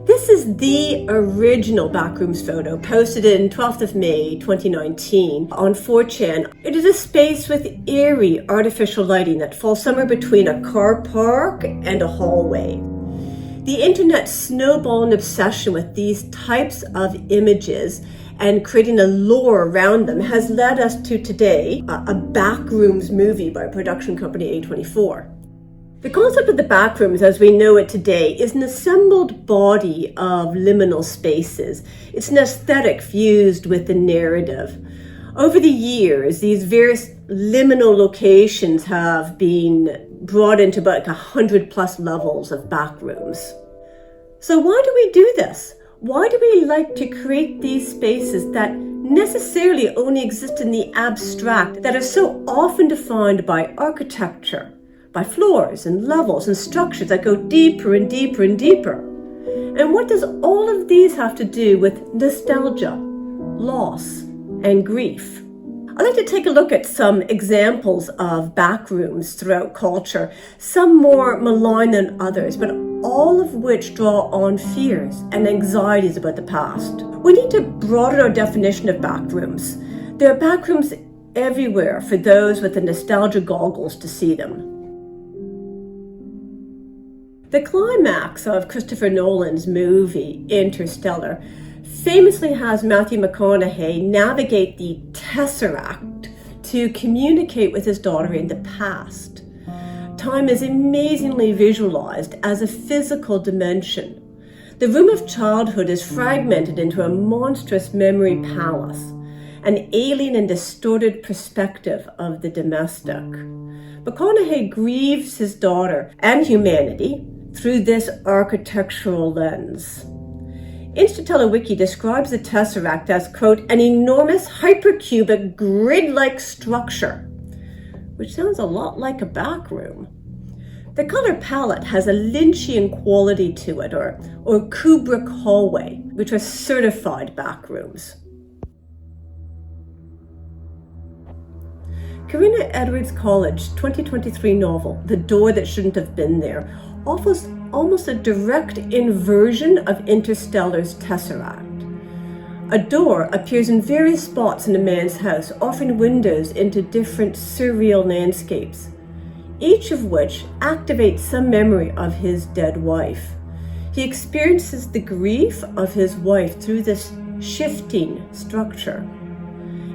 This is the original Backrooms photo posted in 12th of May 2019 on 4chan. It is a space with eerie artificial lighting that falls somewhere between a car park and a hallway. The internet snowballed an obsession with these types of images and creating a lore around them has led us to today, a Backrooms movie by production company A24. The concept of the Backrooms as we know it today is an assembled body of liminal spaces. It's an aesthetic fused with the narrative. Over the years, these various liminal locations have been brought into about 100 plus levels of Backrooms. So why do we do this? Why do we like to create these spaces that necessarily only exist in the abstract, that are so often defined by architecture, by floors and levels and structures that go deeper and deeper and deeper? And what does all of these have to do with nostalgia, loss, and grief? I'd like to take a look at some examples of Backrooms throughout culture, some more malign than others, but all of which draw on fears and anxieties about the past. We need to broaden our definition of Backrooms. There are Backrooms everywhere for those with the nostalgia goggles to see them. The climax of Christopher Nolan's movie, Interstellar, famously has Matthew McConaughey navigate the Tesseract to communicate with his daughter in the past. Time is amazingly visualized as a physical dimension. The room of childhood is fragmented into a monstrous memory palace, an alien and distorted perspective of the domestic. McConaughey grieves his daughter and humanity through this architectural lens. Interstellar Wiki describes the Tesseract as, quote, an enormous hypercubic grid-like structure, which sounds a lot like a backroom. The color palette has a Lynchian quality to it, or Kubrick hallway, which are certified backrooms. Karina Edwards Colledge's 2023 novel, The Door That Shouldn't Have Been There, offers almost a direct inversion of Interstellar's Tesseract. A door appears in various spots in a man's house, offering windows into different surreal landscapes, each of which activates some memory of his dead wife. He experiences the grief of his wife through this shifting structure.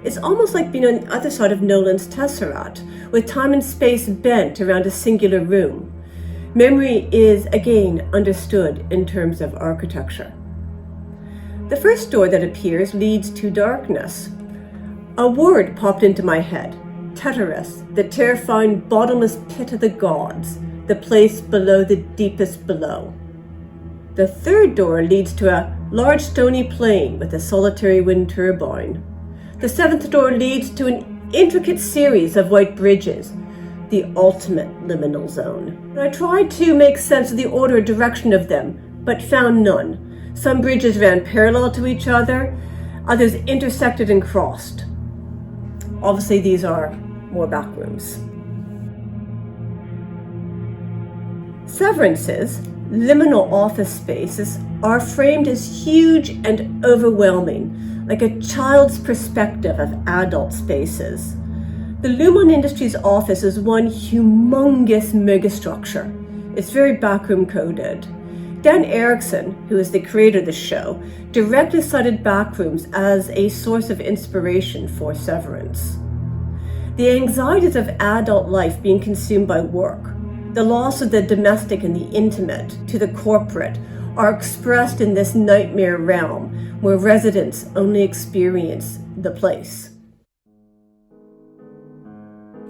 It's almost like being on the other side of Nolan's Tesseract, with time and space bent around a singular room. Memory is, again, understood in terms of architecture. The first door that appears leads to darkness. A word popped into my head, Tartarus, the terrifying bottomless pit of the gods, the place below the deepest below. The third door leads to a large stony plain with a solitary wind turbine. The seventh door leads to an intricate series of white bridges, the ultimate liminal zone. I tried to make sense of the order and direction of them, but found none. Some bridges ran parallel to each other, others intersected and crossed. Obviously, these are more backrooms. Severance's liminal office spaces are framed as huge and overwhelming, like a child's perspective of adult spaces. The Lumon Industries office is one humongous megastructure. It's very backroom coded. Dan Erickson, who is the creator of the show, directly cited Backrooms as a source of inspiration for Severance. The anxieties of adult life being consumed by work, the loss of the domestic and the intimate to the corporate, are expressed in this nightmare realm where residents only experience the place.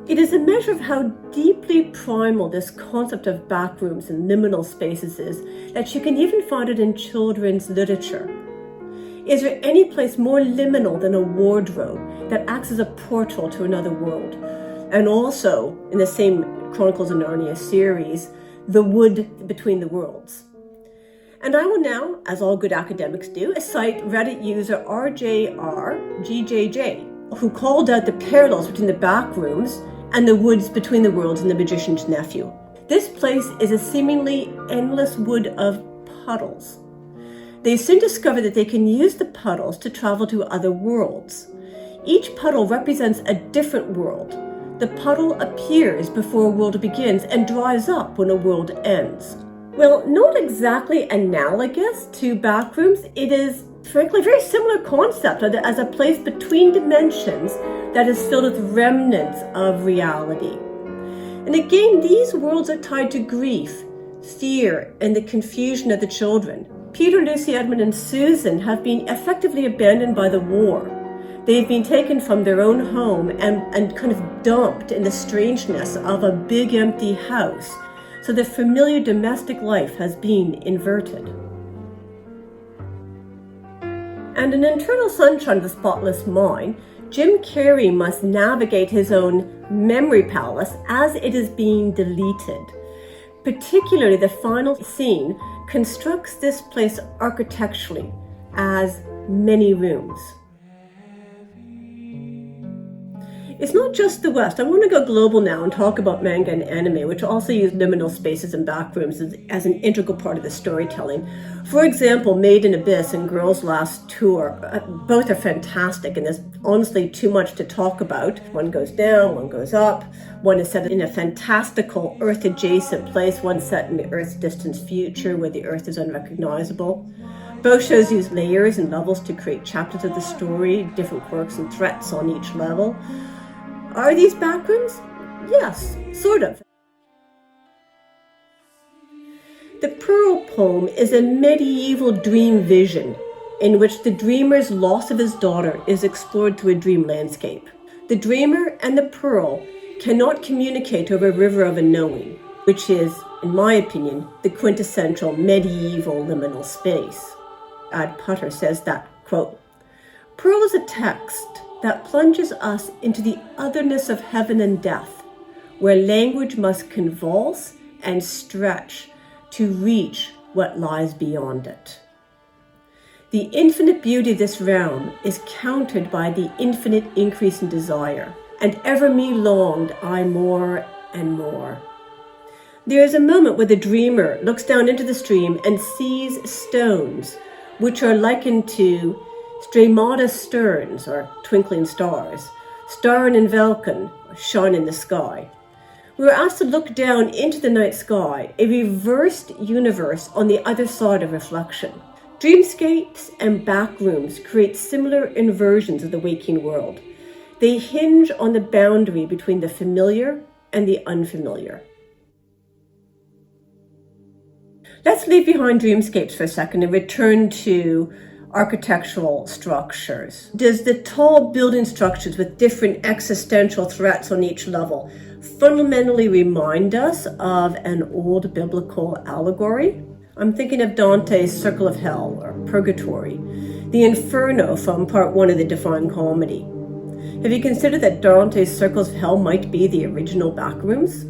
It is a measure of how deeply primal this concept of backrooms and liminal spaces is that you can even find it in children's literature. Is there any place more liminal than a wardrobe that acts as a portal to another world? And also, in the same Chronicles of Narnia series, the wood between the worlds. And I will now, as all good academics do, cite Reddit user RJRGJJ, who called out the parallels between the backrooms and the woods between the worlds in The Magician's Nephew. This place is a seemingly endless wood of puddles. They soon discover that they can use the puddles to travel to other worlds. Each puddle represents a different world. The puddle appears before a world begins and dries up when a world ends. Well, not exactly analogous to Backrooms, it is frankly a very similar concept as a place between dimensions that is filled with remnants of reality. And again, these worlds are tied to grief, fear, and the confusion of the children. Peter, Lucy, Edmund, and Susan have been effectively abandoned by the war. They've been taken from their own home and kind of dumped in the strangeness of a big empty house. So the familiar domestic life has been inverted. And in Eternal Sunshine of the Spotless Mind, Jim Carrey must navigate his own memory palace as it is being deleted. Particularly the final scene constructs this place architecturally as many rooms. It's not just the West. I want to go global now and talk about manga and anime, which also use liminal spaces and backrooms as an integral part of the storytelling. For example, Made in Abyss and Girls' Last Tour, both are fantastic, and there's honestly too much to talk about. One goes down, one goes up. One is set in a fantastical Earth-adjacent place, one set in the Earth's distant future where the Earth is unrecognizable. Both shows use layers and levels to create chapters of the story, different quirks and threats on each level. Are these backrooms? Yes, sort of. The Pearl poem is a medieval dream vision in which the dreamer's loss of his daughter is explored through a dream landscape. The dreamer and the Pearl cannot communicate over a river of unknowing, which is, in my opinion, the quintessential medieval liminal space. Ad Putter says that, quote, Pearl is a text that plunges us into the otherness of heaven and death, where language must convulse and stretch to reach what lies beyond it. The infinite beauty of this realm is countered by the infinite increase in desire, and ever me longed I more and more. There is a moment where the dreamer looks down into the stream and sees stones, which are likened to Stremata sterns, or twinkling stars, starren in Velken, or shine in the sky. We were asked to look down into the night sky, a reversed universe on the other side of reflection. Dreamscapes and backrooms create similar inversions of the waking world. They hinge on the boundary between the familiar and the unfamiliar. Let's leave behind dreamscapes for a second and return to architectural structures. Does the tall building structures with different existential threats on each level fundamentally remind us of an old biblical allegory? I'm thinking of Dante's Circle of Hell, or Purgatory, the Inferno from part 1 of the Divine Comedy. Have you considered that Dante's Circles of Hell might be the original backrooms?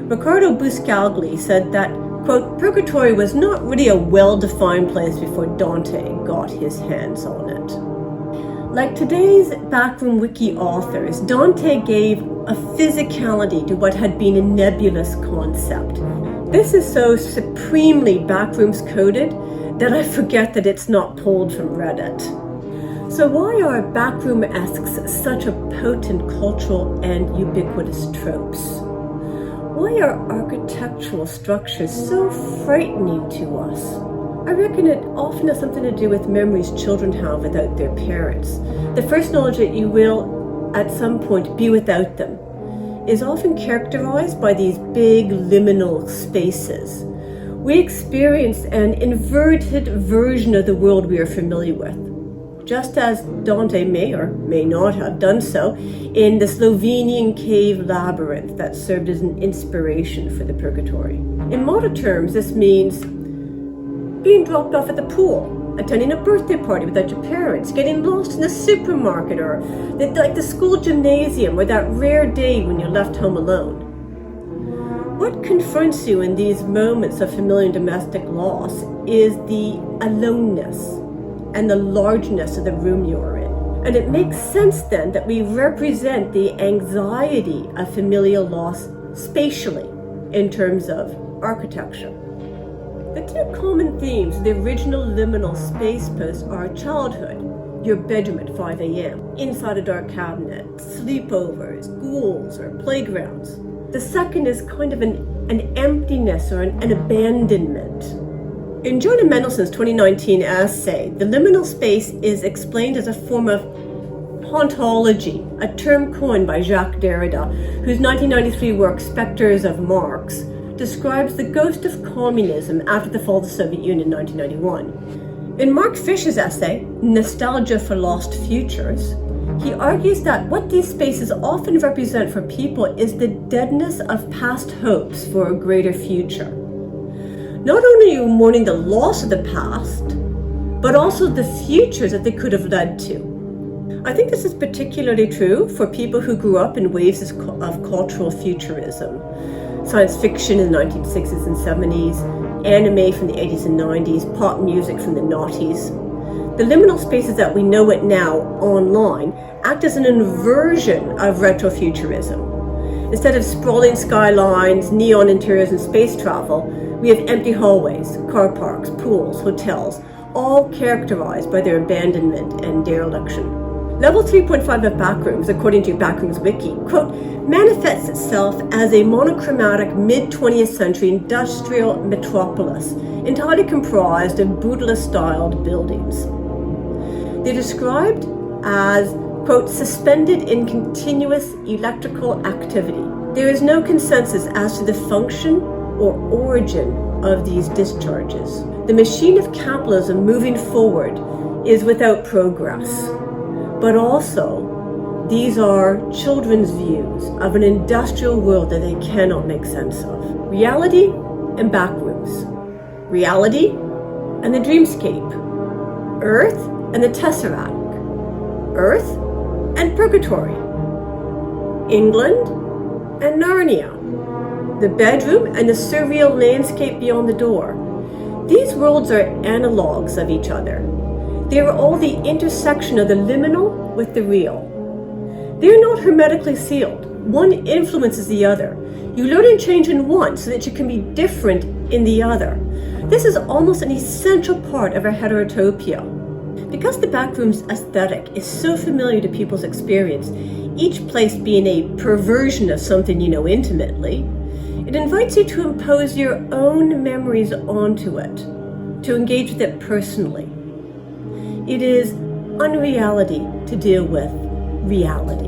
Riccardo Buscaglia said that, quote, Purgatory was not really a well-defined place before Dante got his hands on it. Like today's backroom wiki authors, Dante gave a physicality to what had been a nebulous concept. This is so supremely backrooms coded that I forget that it's not pulled from Reddit. So why are backroom-esques such a potent cultural and ubiquitous tropes? Why are architectural structures so frightening to us? I reckon it often has something to do with memories children have without their parents. The first knowledge that you will, at some point, be without them is often characterized by these big liminal spaces. We experience an inverted version of the world we are familiar with, just as Dante may or may not have done so in the Slovenian cave labyrinth that served as an inspiration for the Purgatory. In modern terms, this means being dropped off at the pool, attending a birthday party without your parents, getting lost in the supermarket, or like the school gymnasium, or that rare day when you're left home alone. What confronts you in these moments of familiar and domestic loss is the aloneness and the largeness of the room you are in. And it makes sense then that we represent the anxiety of familial loss spatially in terms of architecture. The two common themes of the original liminal space post are childhood, your bedroom at 5 a.m., inside a dark cabinet, sleepovers, schools, or playgrounds. The second is kind of an emptiness or an abandonment. In Jonah Mendelson's 2019 essay, the liminal space is explained as a form of hauntology, a term coined by Jacques Derrida, whose 1993 work Specters of Marx describes the ghost of communism after the fall of the Soviet Union in 1991. In Mark Fisher's essay, Nostalgia for Lost Futures, he argues that what these spaces often represent for people is the deadness of past hopes for a greater future. Not only are you mourning the loss of the past, but also the futures that they could have led to. I think this is particularly true for people who grew up in waves of cultural futurism. Science fiction in the 1960s and 70s, anime from the 80s and 90s, pop music from the noughties. The liminal spaces that we know it now online act as an inversion of retrofuturism. Instead of sprawling skylines, neon interiors, and space travel, we have empty hallways, car parks, pools, hotels, all characterized by their abandonment and dereliction. Level 3.5 of Backrooms, according to Backrooms Wiki, quote, manifests itself as a monochromatic mid-20th century industrial metropolis, entirely comprised of brutalist-styled buildings. They're described as, quote, suspended in continuous electrical activity. There is no consensus as to the function or origin of these discharges. The machine of capitalism moving forward is without progress. But also, these are children's views of an industrial world that they cannot make sense of. Reality and backrooms. Reality and the dreamscape. Earth and the tesseract. Earth and purgatory. England and Narnia. The bedroom and the surreal landscape beyond the door. These worlds are analogues of each other. They are all the intersection of the liminal with the real. They are not hermetically sealed. One influences the other. You learn and change in one so that you can be different in the other. This is almost an essential part of our heterotopia. Because the backrooms aesthetic is so familiar to people's experience, each place being a perversion of something you know intimately, it invites you to impose your own memories onto it, to engage with it personally. It is unreality to deal with reality.